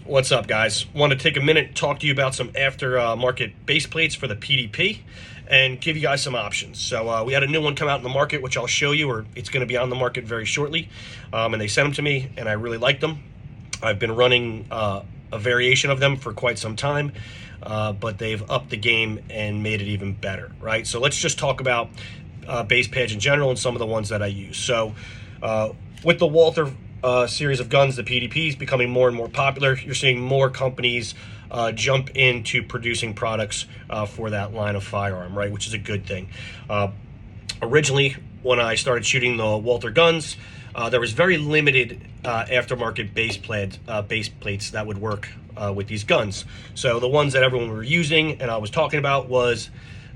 What's up, guys? Want to take a minute and talk to you about some aftermarket base plates for the PDP and give you guys some options. So we had a new one come out in the market, which I'll show you, or it's going to be on the market very shortly. And they sent them to me, and I really liked them. I've been running a variation of them for quite some time, but they've upped the game and made it even better, right? So let's just talk about base pads in general and some of the ones that I use. So with the Walther series of guns, the PDP is becoming more and more popular. You're seeing more companies jump into producing products for that line of firearm, right? Which is a good thing. Originally, when I started shooting the Walther guns, there was very limited aftermarket base plates that would work with these guns. So the ones that everyone were using and I was talking about was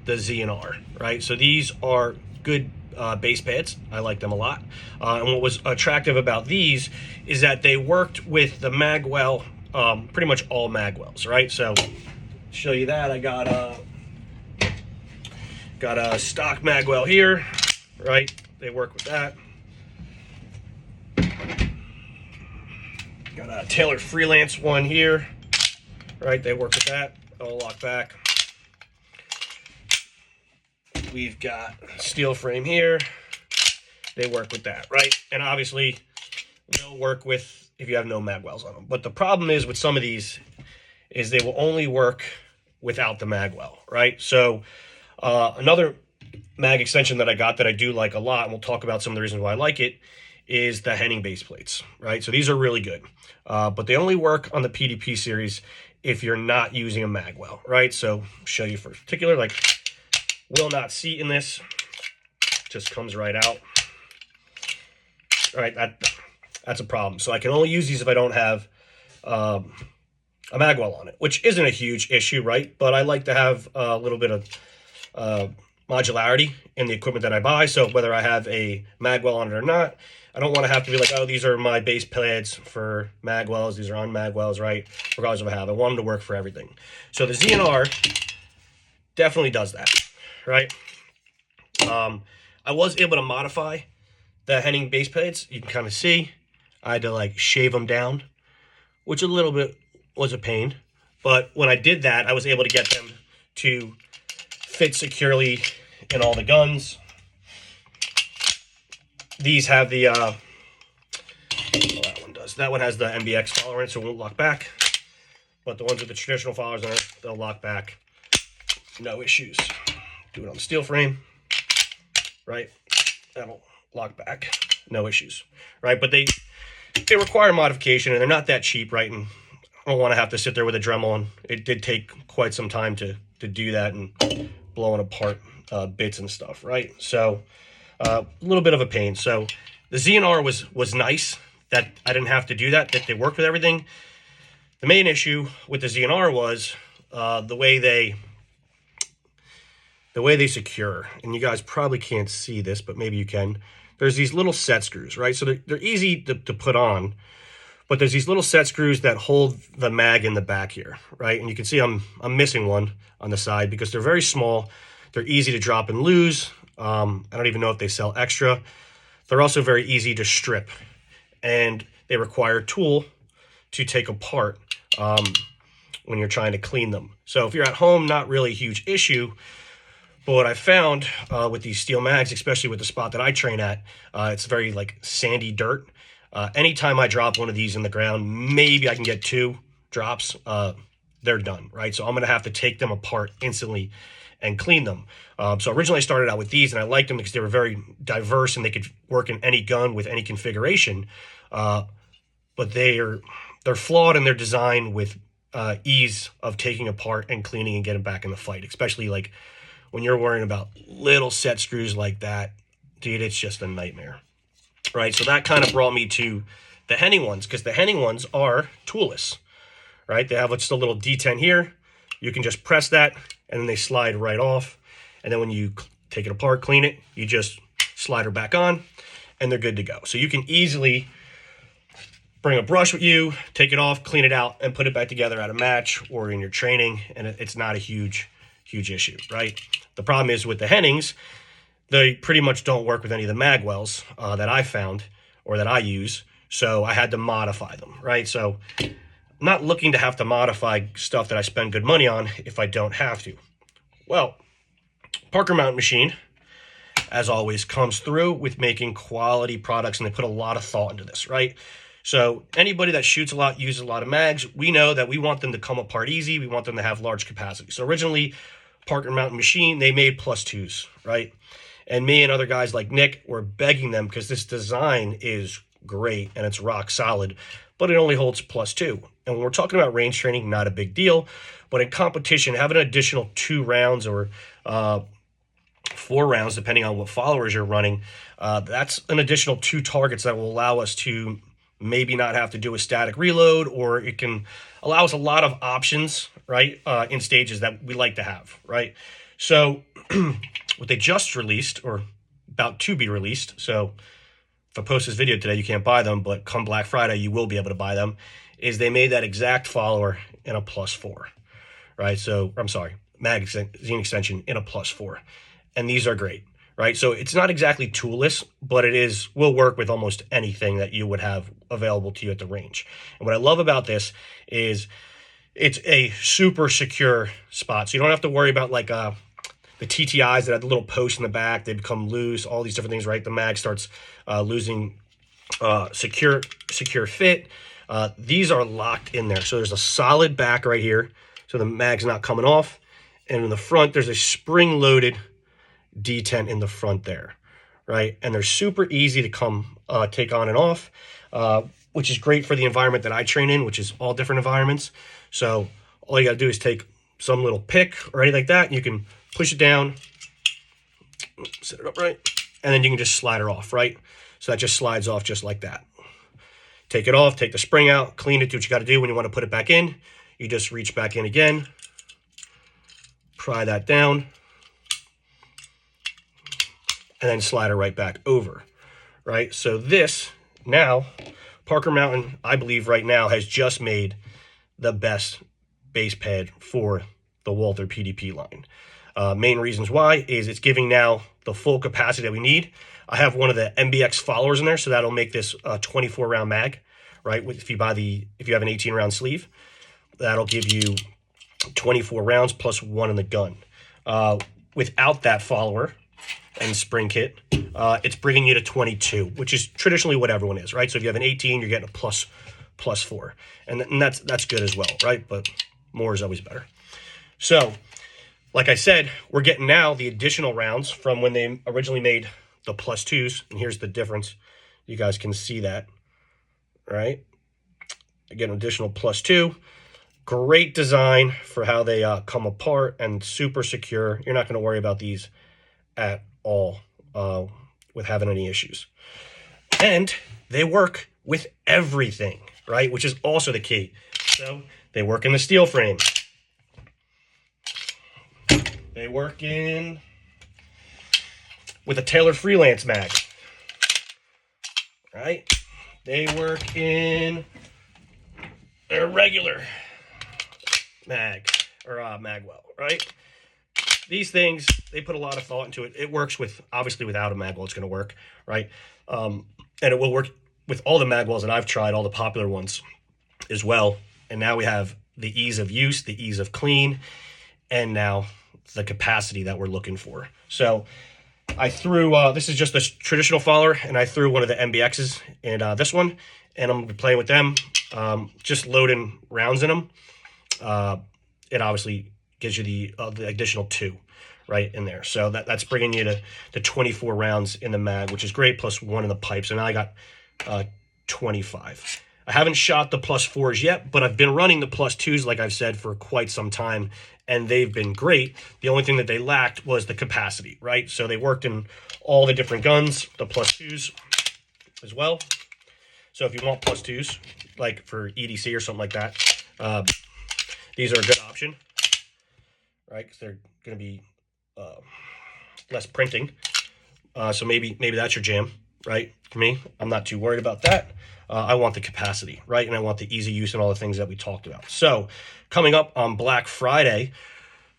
the Z&R, right? So these are good base pads. I like them a lot. And what was attractive about these is that they worked with the magwell, pretty much all magwells, right? So show you that. I got a stock magwell here, right? They work with that. Got a Taylor Freelance one here, right? They work with that. I'll lock back. We've got steel frame here. They work with that, right? And obviously, they'll work with if you have no magwells on them. But the problem is with some of these is they will only work without the magwell, right? So another mag extension that I got that I do like a lot, and we'll talk about some of the reasons why I like it, is the Henning base plates, right? So these are really good, but they only work on the PDP series if you're not using a magwell, right? So show you for particular, like, will not seat in this, just comes right out. All right, that's a problem. So I can only use these if I don't have a magwell on it, which isn't a huge issue, right? But I like to have a little bit of modularity in the equipment that I buy. So whether I have a magwell on it or not, I don't want to have to be like, oh, these are my base pads for magwells, these are on magwells, right? Regardless of what I have. I want them to work for everything. So the Z&R definitely does that, right? I was able to modify the Henning base plates. You can kind of see I had to like shave them down, which a little bit was a pain. But when I did that, I was able to get them to fit securely in all the guns. These have the, well, that one does. That one has the MBX follower in it, so it won't lock back. But the ones with the traditional followers on it, they'll lock back. No issues. Do it on the steel frame, right? That'll lock back. No issues, right? But they require modification, and they're not that cheap, right? And I don't want to have to sit there with a Dremel, and it did take quite some time to do that and blowing apart bits and stuff, right? So a little bit of a pain. So the Z&R was nice that I didn't have to do that they worked with everything. The main issue with the Z&R was the way they secure, and you guys probably can't see this, but maybe you can. There's these little set screws, right? So they're easy to put on, but there's these little set screws that hold the mag in the back here, right? And you can see I'm missing one on the side because they're very small. They're easy to drop and lose. I don't even know if they sell extra. They're also very easy to strip, and they require a tool to take apart when you're trying to clean them. So if you're at home, not really a huge issue. But what I found with these steel mags, especially with the spot that I train at, it's very like sandy dirt. Anytime I drop one of these in the ground, maybe I can get 2 drops, they're done, right? So I'm going to have to take them apart instantly and clean them. So originally I started out with these, and I liked them because they were very diverse and they could work in any gun with any configuration. But they're flawed in their design with ease of taking apart and cleaning and getting back in the fight, especially like when you're worrying about little set screws like that. Dude, it's just a nightmare, right? So that kind of brought me to the Henning ones, because the Henning ones are toolless, right? They have just a little D10 here. You can just press that, and then they slide right off. And then when you take it apart, clean it, you just slide her back on, and they're good to go. So you can easily bring a brush with you, take it off, clean it out, and put it back together at a match or in your training, and it's not a huge issue, right? The problem is with the Hennings, they pretty much don't work with any of the magwells that I found or that I use, so I had to modify them, right? So not looking to have to modify stuff that I spend good money on if I don't have to. Well, Parker Mountain Machine, as always, comes through with making quality products, and they put a lot of thought into this, right? So anybody that shoots a lot, uses a lot of mags, we know that we want them to come apart easy. We want them to have large capacity. So originally, Parker Mountain Machine, they made +2s, right? And me and other guys like Nick were begging them because this design is great and it's rock solid, but it only holds +2. And when we're talking about range training, not a big deal. But in competition, having an additional 2 rounds or 4 rounds, depending on what followers you're running, that's an additional 2 targets that will allow us to maybe not have to do a static reload, or it can allow us a lot of options, right, in stages that we like to have, right? So what they just released, or about to be released, so if I post this video today, you can't buy them, but come Black Friday, you will be able to buy them, is they made that exact follower in a +4, right? So, I'm sorry, magazine extension in a +4. And these are great, right? So it's not exactly toolless, but it will work with almost anything that you would have available to you at the range. And what I love about this is it's a super secure spot. So you don't have to worry about like the TTIs that have the little post in the back. They become loose, all these different things, right? The mag starts losing secure fit. These are locked in there. So there's a solid back right here. So the mag's not coming off. And in the front, there's a spring-loaded detent in the front there, right? And they're super easy to come take on and off, which is great for the environment that I train in, which is all different environments. So all you got to do is take some little pick or anything like that, and you can push it down, set it up right, and then you can just slide her off, right? So that just slides off just like that. Take it off, take the spring out, clean it, do what you got to do. When you want to put it back in, you just reach back in again, pry that down, and then slide it right back over, right? So this, now, Parker Mountain, I believe right now, has just made the best base pad for the Walther PDP line. Main reasons why is it's giving now the full capacity that we need. I have one of the MBX followers in there, so that'll make this a 24-round mag, right? If you have an 18-round sleeve, that'll give you 24 rounds plus 1 in the gun. Without that follower and spring kit, it's bringing you to 22, which is traditionally what everyone is, right? So if you have an 18, you're getting a plus 4, and that's good as well, right? But more is always better. So, like I said, we're getting now the additional rounds from when they originally made the +2s, and here's the difference. You guys can see that, right? Again, additional +2. Great design for how they come apart and super secure. You're not going to worry about these at all with having any issues. And they work with everything, right? Which is also the key. So they work in the steel frame. They work with a tailored freelance mag, right? They work in a regular mag or magwell, right? These things, they put a lot of thought into it. It works with, obviously without a magwell, it's going to work, right? And it will work with all the magwells that I've tried, all the popular ones as well. And now we have the ease of use, the ease of clean, and now the capacity that we're looking for. So I threw, this is just a traditional follower, and I threw one of the MBXs in this one, and I'm going to be playing with them, just loading rounds in them. It obviously gives you the additional 2 right in there. So that's bringing you to 24 rounds in the mag, which is great, plus 1 in the pipe. So now I got 25. I haven't shot the +4s yet, but I've been running the +2s, like I've said, for quite some time, and they've been great. The only thing that they lacked was the capacity, right? So they worked in all the different guns, the +2s as well. So if you want +2s, like for EDC or something like that, these are a good option, right? Because they're going to be less printing. So maybe that's your jam, right? For me, I'm not too worried about that. I want the capacity, right? And I want the easy use and all the things that we talked about. So coming up on Black Friday,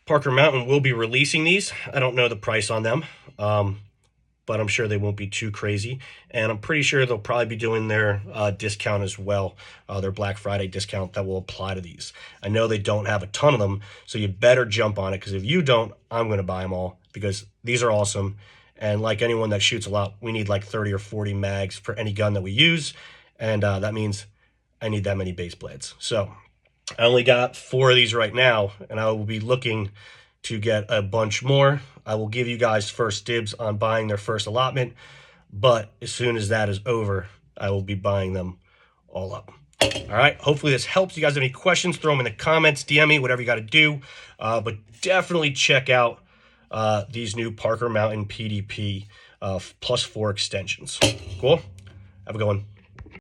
Parker Mountain will be releasing these. I don't know the price on them, but but I'm sure they won't be too crazy. And I'm pretty sure they'll probably be doing their discount as well, their Black Friday discount that will apply to these. I know they don't have a ton of them, so you better jump on it, because if you don't, I'm going to buy them all, because these are awesome. And like anyone that shoots a lot, we need like 30 or 40 mags for any gun that we use. And that means I need that many base blades. So I only got 4 of these right now, and I will be looking to get a bunch more. I will give you guys first dibs on buying their first allotment, but as soon as that is over, I will be buying them all up. All right, hopefully this helps. You guys have any questions, throw them in the comments, DM me, whatever you got to do. But definitely check out these new Parker Mountain PDP +4 extensions. Cool? Have a good one.